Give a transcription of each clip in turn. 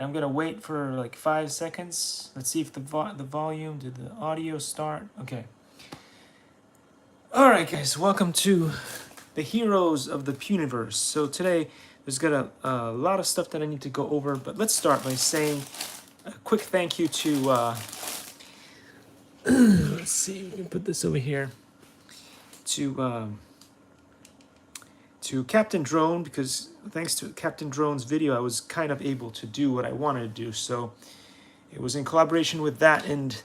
I'm gonna wait for like 5 seconds. Let's see if the volume, did the audio start? Okay. All right, guys, welcome to the heroes of the Puniverse. So today there's got a lot of stuff that I need to go over, but let's start by saying a quick thank you to, let's see, we can put this over here, to Captain Drone, because thanks to Captain Drone's video, I was kind of able to do what I wanted to do. So it was in collaboration with that and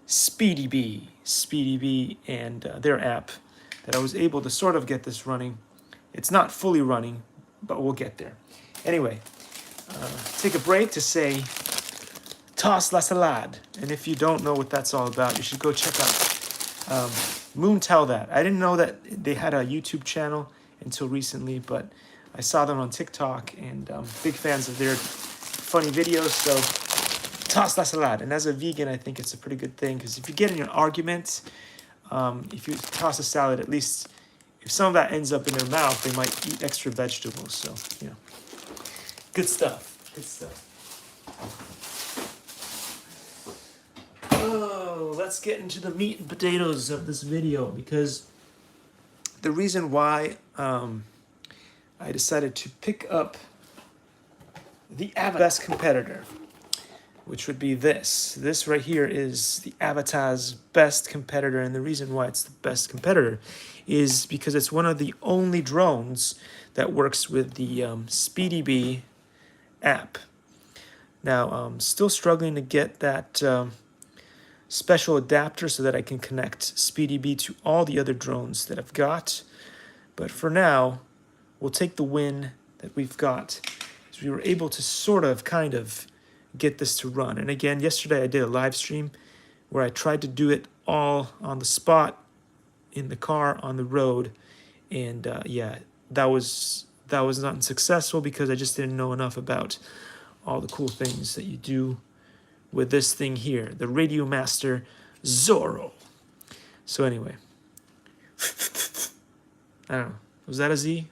SpeedyBee and their app that I was able to sort of get this running. It's not fully running, but we'll get there. Anyway, take a break to say, toss la salade. And if you don't know what that's all about, you should go check out Moon Tell That. I didn't know that they had a YouTube channel until recently, but I saw them on TikTok and big fans of their funny videos. So toss la salade. And as a vegan, I think it's a pretty good thing, because if you get in an argument, if you toss a salad, at least if some of that ends up in their mouth, they might eat extra vegetables. So, you know, good stuff. Good stuff. Oh, let's get into the meat and potatoes of this video, because the reason why I decided to pick up the Avata best competitor, which would be this. This right here is the Avata's best competitor, and the reason why it's the best competitor is because it's one of the only drones that works with the SpeedyBee app. Now, I'm still struggling to get that special adapter so that I can connect SpeedyBee to all the other drones that I've got. But for now, we'll take the win that we've got. So we were able to sort of, kind of, get this to run. And again, yesterday I did a live stream where I tried to do it all on the spot, in the car, on the road. And yeah, that was not successful because I just didn't know enough about all the cool things that you do with this thing here, the Radio Master Zorro. So anyway, I don't know, was that a Z?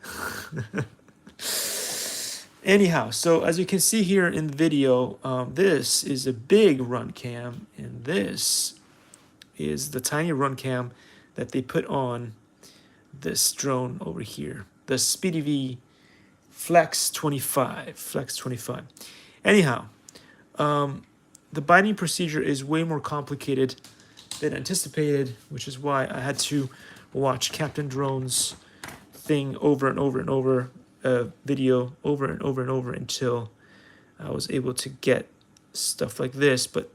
Anyhow, so as you can see here in the video, this is a big run cam, and this is the tiny run cam that they put on this drone over here, the SpeedyBee Flex 25. Anyhow, the binding procedure is way more complicated than anticipated, which is why I had to watch Captain Drone's thing over and over and over, video over and over and over until I was able to get stuff like this. But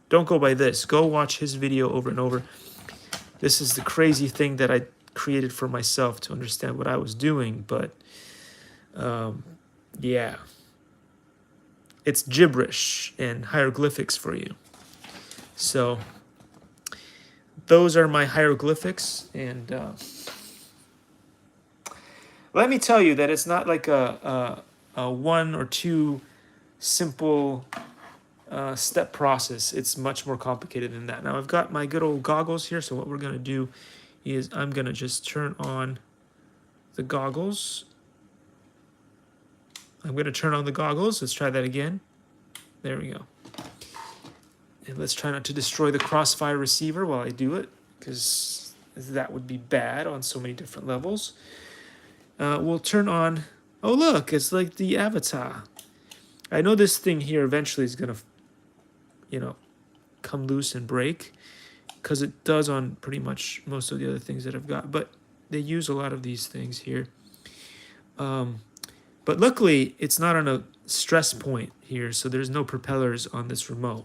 don't go by this. Go watch his video over and over. This is the crazy thing that I created for myself to understand what I was doing. But yeah, it's gibberish and hieroglyphics for you. So those are my hieroglyphics, and let me tell you that it's not like a one or two simple step process. It's much more complicated than that. Now I've got my good old goggles here, so what we're gonna do is I'm gonna just turn on the goggles. I'm gonna turn on the goggles. Let's try that again. There we go. And let's try not to destroy the crossfire receiver while I do it, because that would be bad on so many different levels. We'll turn on, oh look, it's like the Avatar. I know this thing here eventually is gonna, you know, come loose and break, because it does on pretty much most of the other things that I've got, but they use a lot of these things here. But luckily it's not on a stress point here, so there's no propellers on this remote.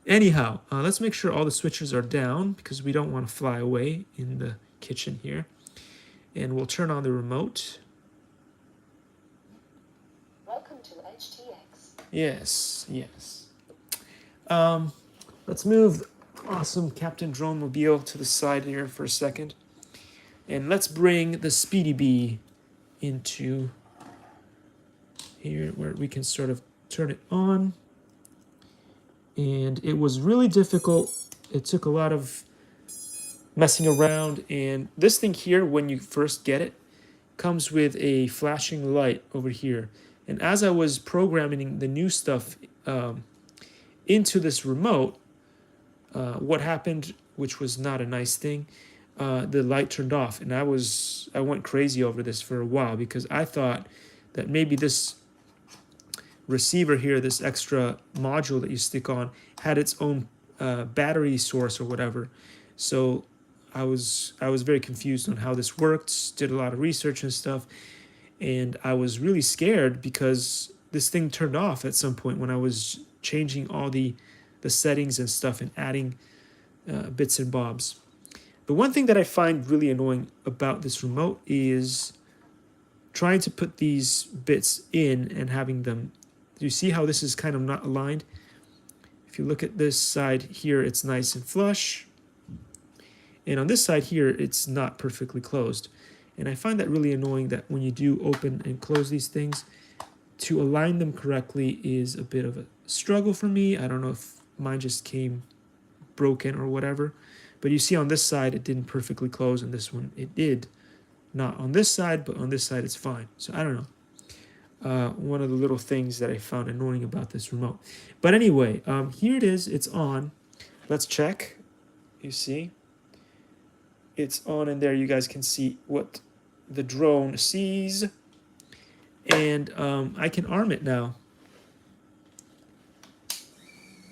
Anyhow, let's make sure all the switches are down, because we don't want to fly away in the kitchen here. And we'll turn on the remote. Welcome to HTX. Yes. Let's move awesome Captain Drone Mobile to the side here for a second. And let's bring the SpeedyBee into here where we can sort of turn it on. And it was really difficult. It took a lot of messing around, and this thing here, when you first get it, comes with a flashing light over here, And as I was programming the new stuff into this remote, what happened, which was not a nice thing, the light turned off, and I went crazy over this for a while because I thought that maybe this receiver here, this extra module that you stick on, had its own battery source or whatever. So I was very confused on how this worked, did a lot of research and stuff, and I was really scared because this thing turned off at some point when I was changing all the settings and stuff and adding bits and bobs. The one thing that I find really annoying about this remote is trying to put these bits in and having them. Do you see how this is kind of not aligned? If you look at this side here, it's nice and flush. And on this side here, it's not perfectly closed. And I find that really annoying that when you do open and close these things, to align them correctly is a bit of a struggle for me. I don't know if mine just came broken or whatever. But you see on this side, it didn't perfectly close, and this one, it did. Not on this side, but on this side, it's fine. So I don't know. One of the little things that I found annoying about this remote. But anyway, here it is. It's on. Let's check. You see? It's on, and there you guys can see what the drone sees. And I can arm it now.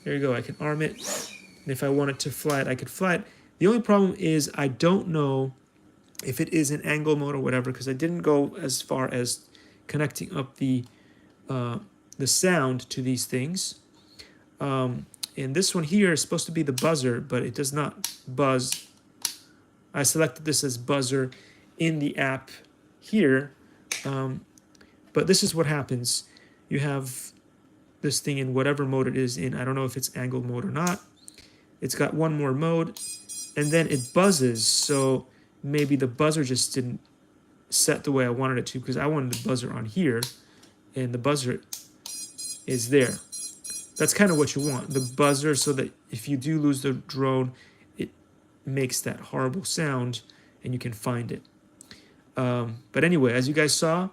There you go. I can arm it. And if I wanted to fly it, I could fly it. The only problem is I don't know if it is in angle mode or whatever, because I didn't go as far as connecting up the sound to these things. And this one here is supposed to be the buzzer, but it does not buzz. I selected this as buzzer in the app here. But this is what happens. You have this thing in whatever mode it is in. I don't know if it's angle mode or not. It's got one more mode, and then it buzzes. So maybe the buzzer just didn't set the way I wanted it to, because I wanted the buzzer on here, and the buzzer is there. That's kind of what you want, the buzzer, so that if you do lose the drone, it makes that horrible sound and you can find it. But anyway, as you guys saw,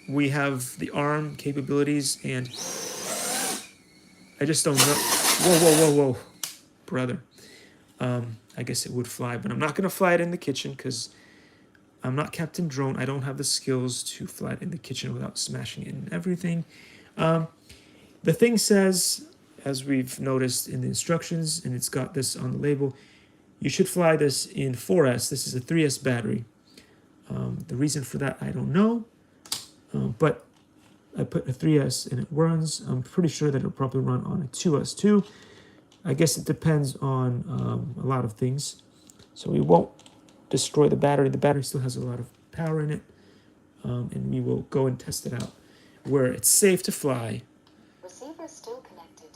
we have the arm capabilities, and I just don't know. Whoa, brother. I guess it would fly, but I'm not going to fly it in the kitchen because I'm not Captain Drone. I don't have the skills to fly it in the kitchen without smashing it and everything. The thing says, as we've noticed in the instructions, and it's got this on the label, you should fly this in 4S. This is a 3S battery. The reason for that, I don't know. But I put a 3S and it runs. I'm pretty sure that it'll probably run on a 2S too. I guess it depends on a lot of things. So we won't destroy the battery. The battery still has a lot of power in it. And we will go and test it out where it's safe to fly. Receiver still connected.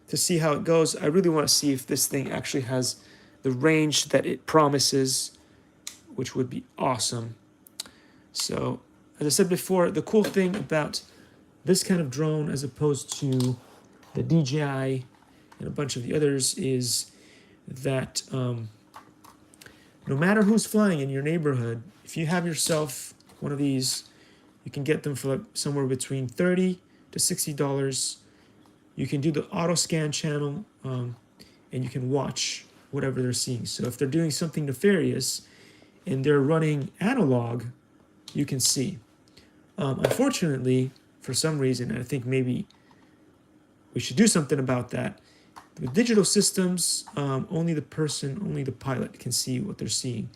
To see how it goes. I really want to see if this thing actually has the range that it promises, which would be awesome. So, as I said before, the cool thing about this kind of drone as opposed to the DJI and a bunch of the others is that no matter who's flying in your neighborhood, if you have yourself one of these, you can get them for like somewhere between $30 to $60. You can do the auto scan channel, and you can watch whatever they're seeing. So if they're doing something nefarious and they're running analog, you can see. Unfortunately, for some reason, I think maybe we should do something about that. With digital systems, only the pilot can see what they're seeing.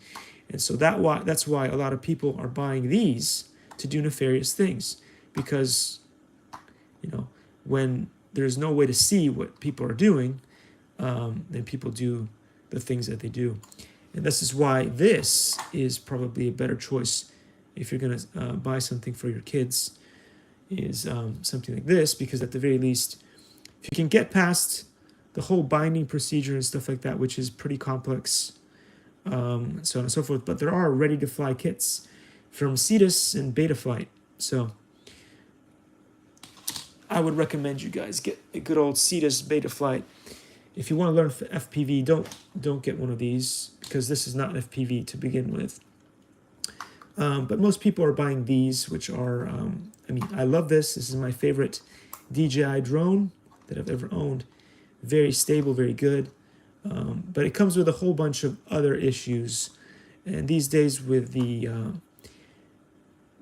And so that's why a lot of people are buying these to do nefarious things. Because, when there's no way to see what people are doing, then people do the things that they do. And this is why this is probably a better choice if you're going to buy something for your kids, is something like this, because at the very least, if you can get past the whole binding procedure and stuff like that, which is pretty complex, so on and so forth, but there are ready-to-fly kits from Cetus and Betaflight. So I would recommend you guys get a good old Cetus Betaflight. If you want to learn FPV, don't get one of these, because this is not FPV to begin with. But most people are buying these, which are, I mean, I love this. This is my favorite DJI drone that I've ever owned. Very stable, very good. But it comes with a whole bunch of other issues. And these days with the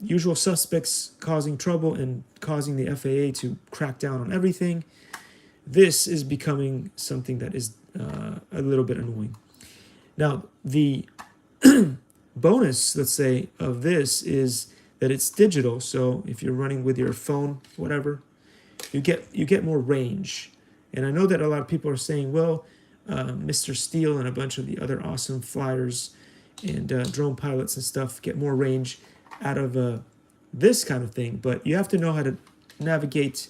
usual suspects causing trouble and causing the FAA to crack down on everything, this is becoming something that is a little bit annoying. Now, the bonus, let's say, of this is that it's digital. So if you're running with your phone, whatever, you get more range. And I know that a lot of people are saying, well, Mr. Steele and a bunch of the other awesome flyers and drone pilots and stuff get more range out of this kind of thing. But you have to know how to navigate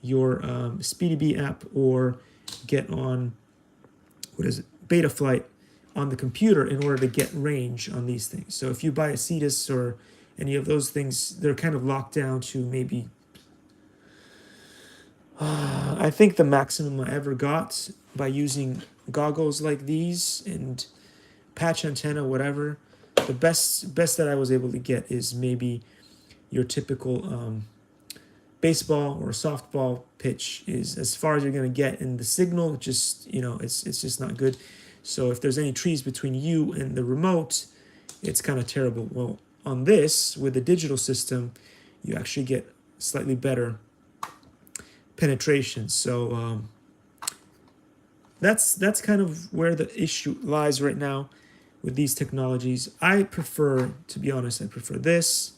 your SpeedyBee app or get on, Betaflight on the computer in order to get range on these things. So if you buy a Cetus or any of those things, they're kind of locked down to maybe, I think the maximum I ever got by using goggles like these and patch antenna, whatever, the best that I was able to get is maybe your typical baseball or softball pitch is as far as you're going to get, and the signal just, it's just not good. So if there's any trees between you and the remote, it's kind of terrible. Well, on this, with the digital system, you actually get slightly better penetration. So that's kind of where the issue lies right now with these technologies. I prefer, to be honest, I prefer this.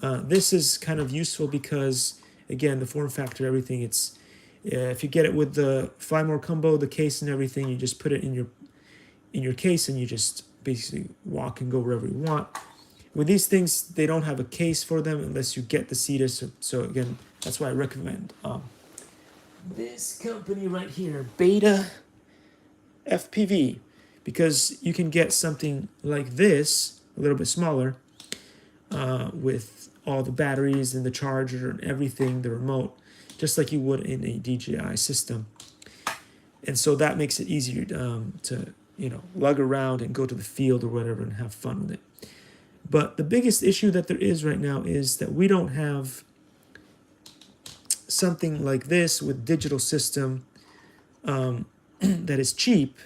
This is kind of useful because, again, the form factor, everything, it's if you get it with the Fly More combo, the case and everything, you just put it in your case and you just basically walk and go wherever you want. With these things, they don't have a case for them unless you get the Cetus. So again, that's why I recommend this company right here, Beta FPV, because you can get something like this, a little bit smaller, with all the batteries and the charger and everything, the remote, just like you would in a DJI system. And so that makes it easier to lug around and go to the field or whatever and have fun with it. But the biggest issue that there is right now is that we don't have something like this with digital system that is cheap.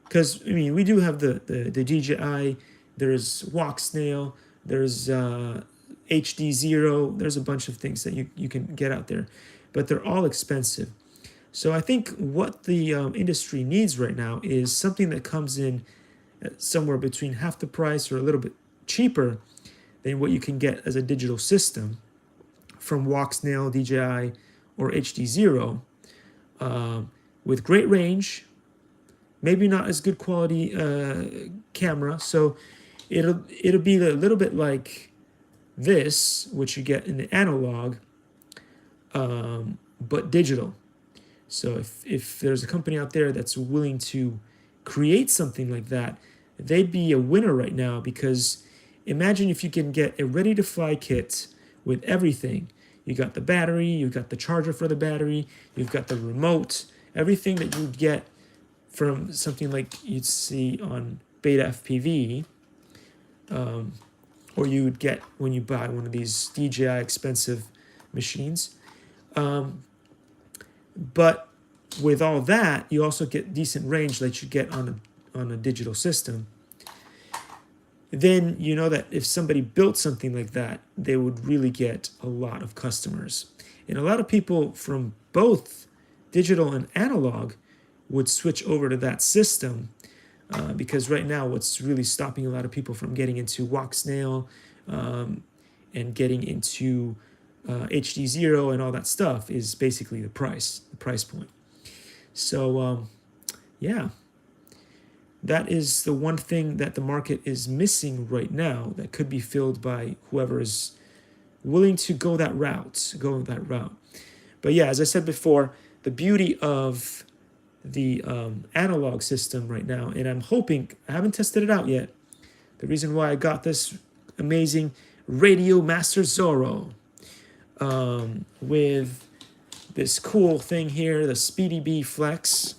Because, I mean, we do have the DJI, there's Walk Snail, there's HD0, there's a bunch of things that you can get out there. But they're all expensive. So I think what the industry needs right now is something that comes in somewhere between half the price or a little bit cheaper than what you can get as a digital system from Walk Snail, DJI, or HD0, with great range, maybe not as good quality camera. So it'll be a little bit like this, which you get in the analog, but digital. So if there's a company out there that's willing to create something like that, they'd be a winner right now, because imagine if you can get a ready-to-fly kit with everything. You got the battery, you've got the charger for the battery, you've got the remote, everything that you'd get from something like you'd see on Beta FPV, or you would get when you buy one of these DJI expensive machines. But with all that, you also get decent range that you get on a digital system. Then you know that if somebody built something like that, they would really get a lot of customers. And a lot of people from both digital and analog would switch over to that system, because right now what's really stopping a lot of people from getting into Walk Snail and getting into HD0 and all that stuff is basically the price point. So yeah, that is the one thing that the market is missing right now that could be filled by whoever is willing to go that route. But yeah, as I said before, the beauty of the analog system right now, and I'm hoping, I haven't tested it out yet, the reason why I got this amazing Radio Master Zorro with this cool thing here, the SpeedyBee Flex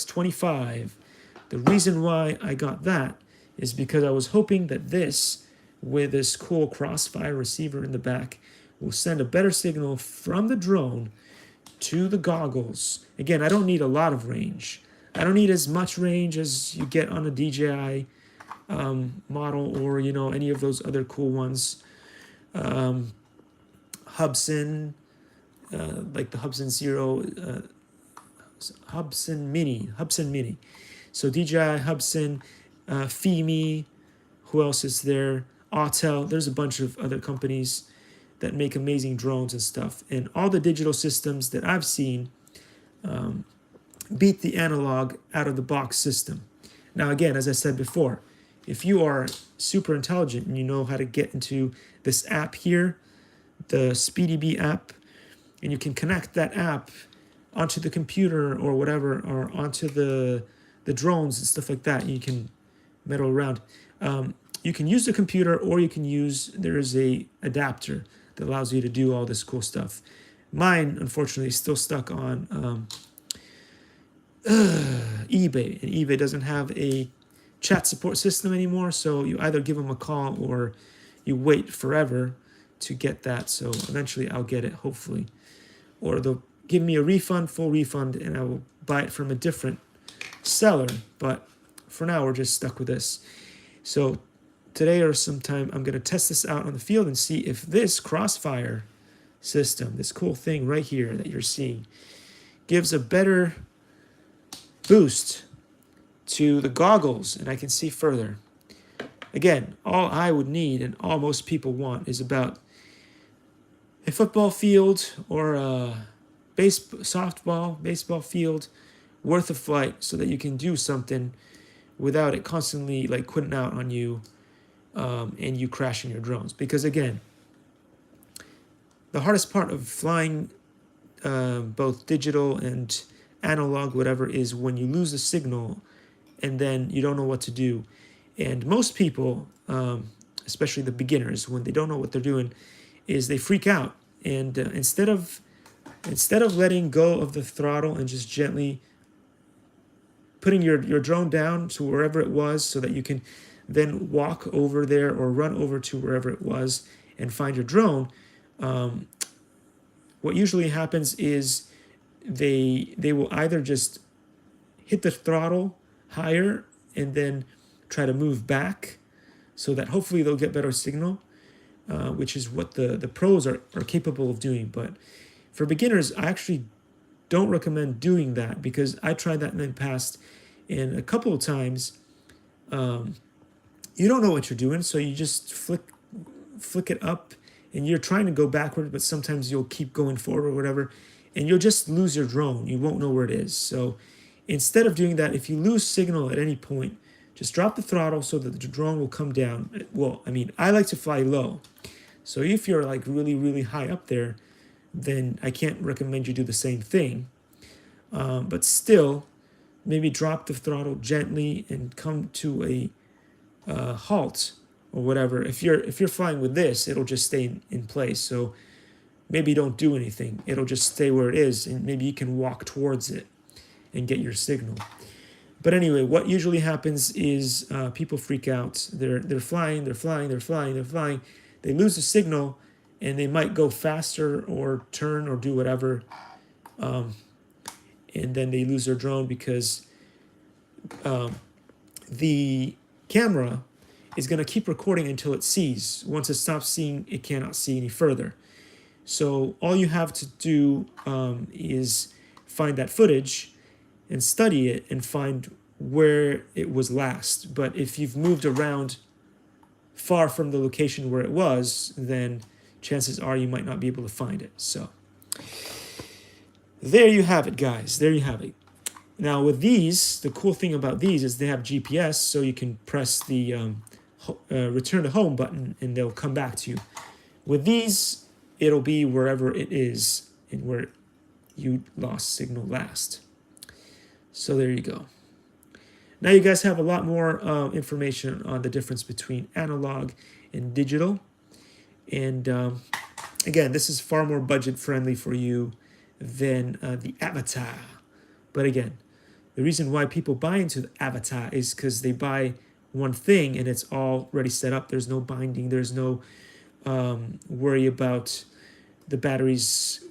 25. The reason why I got that is because I was hoping that this, with this cool crossfire receiver in the back, will send a better signal from the drone to the goggles. Again, I don't need a lot of range. I don't need as much range as you get on a DJI model, or any of those other cool ones. Hubsan, like the Hubsan Zero, Hubsan Mini. So DJI, Hubsan, Fimi, who else is there? Autel. There's a bunch of other companies that make amazing drones and stuff. And all the digital systems that I've seen beat the analog out of the box system. Now, again, as I said before, if you are super intelligent and you know how to get into this app here, the SpeedyBee app, and you can connect that app onto the computer or whatever, or onto the drones and stuff like that, and you can meddle around. You can use the computer, or you can use, there is a adapter that allows you to do all this cool stuff. Mine, unfortunately, is still stuck on eBay, and eBay doesn't have a chat support system anymore, so you either give them a call or you wait forever to get that. So eventually I'll get it, hopefully, or they'll give me a refund, full refund, and I will buy it from a different seller. But for now, we're just stuck with this. So today or sometime, I'm going to test this out on the field and see if this crossfire system, this cool thing right here that you're seeing, gives a better boost to the goggles and I can see further. Again, all I would need, and all most people want, is about a football field or a baseball field worth of flight, so that you can do something without it constantly like quitting out on you and you crashing your drones. Because again, the hardest part of flying both digital and analog, whatever, is when you lose the signal and then you don't know what to do. And most people, especially the beginners, when they don't know what they're doing, is they freak out. And instead of letting go of the throttle and just gently putting your drone down to wherever it was, so that you can then walk over there or run over to wherever it was and find your drone, what usually happens is they will either just hit the throttle higher and then try to move back, so that hopefully they'll get better signal, which is what the pros are capable of doing. But for beginners, I actually don't recommend doing that, because I tried that in the past, and a couple of times you don't know what you're doing, so you just flick it up, and you're trying to go backward, but sometimes you'll keep going forward or whatever, and you'll just lose your drone. You won't know where it is. So instead of doing that, if you lose signal at any point, just drop the throttle so that the drone will come down. Well, I mean, I like to fly low. So if you're like really, really high up there, then I can't recommend you do the same thing. But still, maybe drop the throttle gently and come to a halt or whatever. If you're flying with this, it'll just stay in place. So maybe don't do anything. It'll just stay where it is, and maybe you can walk towards it and get your signal. But anyway, what usually happens is people freak out. They're flying. They lose the signal, and they might go faster or turn or do whatever, and then they lose their drone, because the camera is going to keep recording until it sees. Once it stops seeing, it cannot see any further. So all you have to do is find that footage and study it and find where it was last. But if you've moved around far from the location where it was, then chances are you might not be able to find it. So there you have it, guys. There you have it. Now with these, the cool thing about these is they have GPS, so you can press the return to home button and they'll come back to you. With these, it'll be wherever it is and where you lost signal last. So there you go. Now you guys have a lot more information on the difference between analog and digital. And again, this is far more budget friendly for you than the Avata. But again, the reason why people buy into the Avata is because they buy one thing and it's already set up. There's no binding. There's no worry about the batteries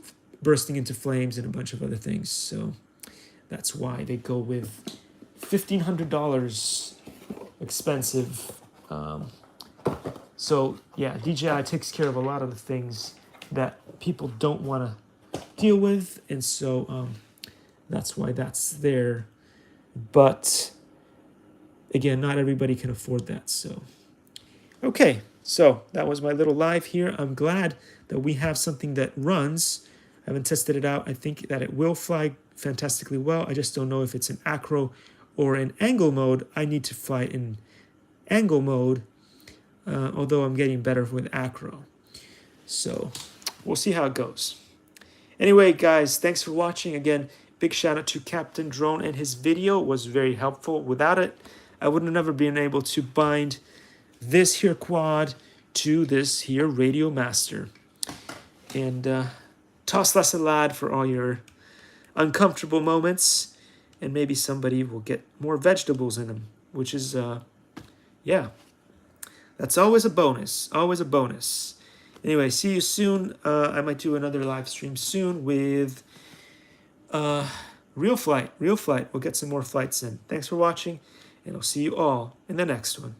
bursting into flames and a bunch of other things. So that's why they go with $1,500 expensive. So yeah, DJI takes care of a lot of the things that people don't want to deal with, and so that's why that's there. But again, not everybody can afford that. So okay, so that was my little live here. I'm glad that we have something that runs. I haven't tested it out. I think that it will fly fantastically well. I just don't know if it's in acro or in angle mode. I need to fly in angle mode, although I'm getting better with acro. So we'll see how it goes. Anyway, guys, thanks for watching. Again, big shout out to Captain Drone and his video. It was very helpful. Without it, I would have never been able to bind this here quad to this here Radio Master. And toss less a lad for all your uncomfortable moments, and maybe somebody will get more vegetables in them, which is, yeah, that's always a bonus, always a bonus. Anyway, see you soon. I might do another live stream soon with real flight. We'll get some more flights in. Thanks for watching, and I'll see you all in the next one.